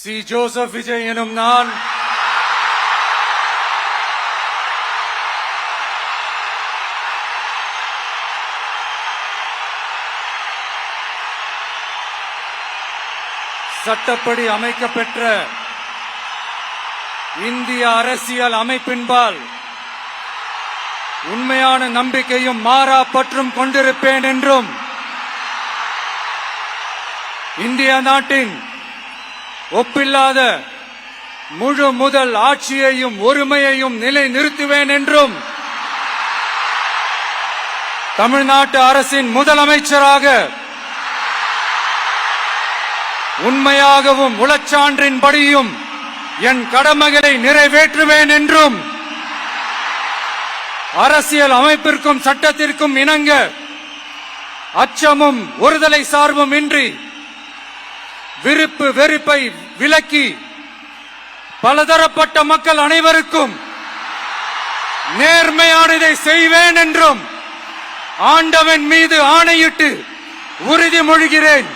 C Joseph Vijay எனும் நான் சட்டப்படி அமைக்கப்பெற்ற இந்திய அரசியல் அமைப்பின்பால் உண்மையான நம்பிக்கையும் மாறா பற்றும் கொண்டிருப்பேன் என்றும் இந்திய நாட்டின் ஒப்பில்லாத முழு முதல் ஆட்சியையும் ஒருமையையும் நிலை நிறுத்துவேன் என்றும் தமிழ்நாட்டு அரசின் முதலமைச்சராக உண்மையாகவும் உளச்சான்றின்படியும் என் கடமைகளை நிறைவேற்றுவேன் என்றும் அரசியல் அமைப்பிற்கும் சட்டத்திற்கும் இணங்க அச்சமும் ஒருதலை சார்பும் இன்றி விருப்பு வெறுப்பை விலக்கி பலதரப்பட்ட மக்கள் அனைவருக்கும் நேர்மையானதை செய்வேன் என்றும் ஆண்டவன் மீது ஆணையிட்டு உறுதிமொழிகிறேன்.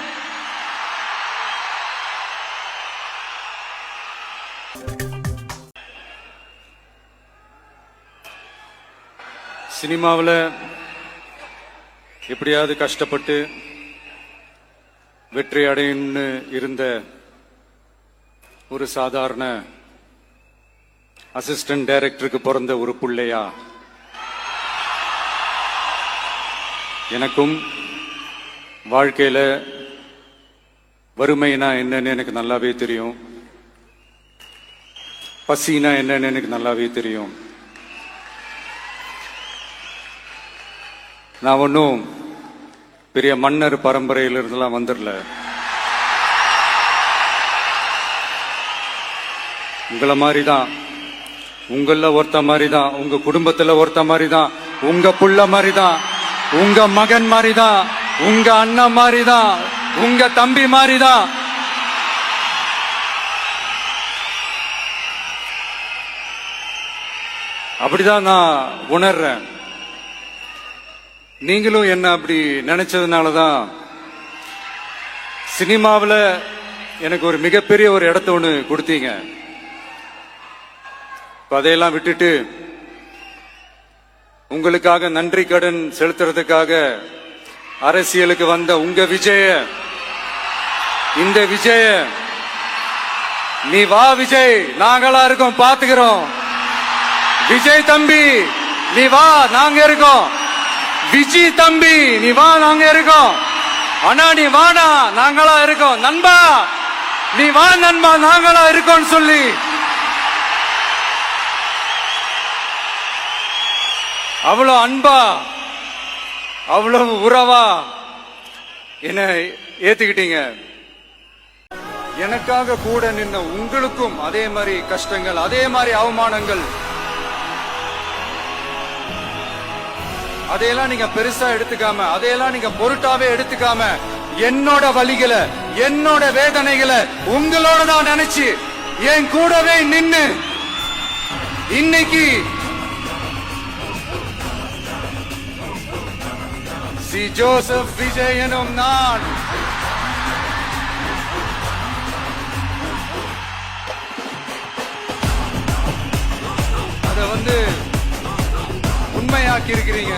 சினிமாவில் எப்படியாவது கஷ்டப்பட்டு வெற்றி அடையணும்னு இருந்த ஒரு சாதாரண அசிஸ்டன்ட் டைரக்டருக்கு பிறந்த ஒரு புள்ளையா எனக்கும் வாழ்க்கையில வறுமைனா என்னன்னு எனக்கு நல்லாவே தெரியும், பசினா என்னன்னு எனக்கு நல்லாவே தெரியும். நான் ஒன்னும் பெரிய மன்னர் பரம்பரையிலிருந்தெல்லாம் வந்துடல. உங்களை மாதிரிதான், உங்கள ஒருத்த மாதிரிதான், உங்க குடும்பத்துல ஒருத்த மாதிரிதான், உங்க புள்ள மாதிரிதான், உங்க மகன் மாதிரிதான், உங்க அண்ணன் மாதிரிதான், உங்க தம்பி மாதிரிதான். அப்படிதான் நான் உணர்றேன். நீங்களும் என்ன அப்படி நினைச்சதுனாலதான் சினிமாவில் எனக்கு ஒரு மிகப்பெரிய ஒரு இடத்த ஒண்ணு கொடுத்தீங்க. அதையெல்லாம் விட்டுட்டு உங்களுக்காக நன்றி கடன் செலுத்துறதுக்காக அரசியலுக்கு வந்த உங்க விஜய, இந்த விஜய, நீ வா விஜய், நாங்களா இருக்கோம், பாத்துக்கிறோம். விஜய் தம்பி நீ வா, நாங்க இருக்கோம். விஜி தம்பி நீ வா, நாங்க இருக்கோம். அண்ணா நீ வாடா, நாங்களா இருக்கோம். நண்பா நீ வா நண்பா, நாங்களா இருக்கோம் சொல்லி அவ்வளவு அன்பா அவ்வளவு உறவா என்ன ஏத்துக்கிட்டீங்க. எனக்காக கூட நின்ன உங்களுக்கும் அதே மாதிரி கஷ்டங்கள், அதே மாதிரி அவமானங்கள், அதையெல்லாம் நீங்க பெருசா எடுத்துக்காம, அதையெல்லாம் நீங்க பொருட்டாவே எடுத்துக்காம, என்னோட வலிகளை, என்னோட வேதனைகளை உங்களோட தான் நினைச்சு என் கூடவே நின்னு இன்னைக்கு சி ஜோசப் விஜய் எனும் நான் அதை உண்மையாக்கி இருக்கிறீங்க.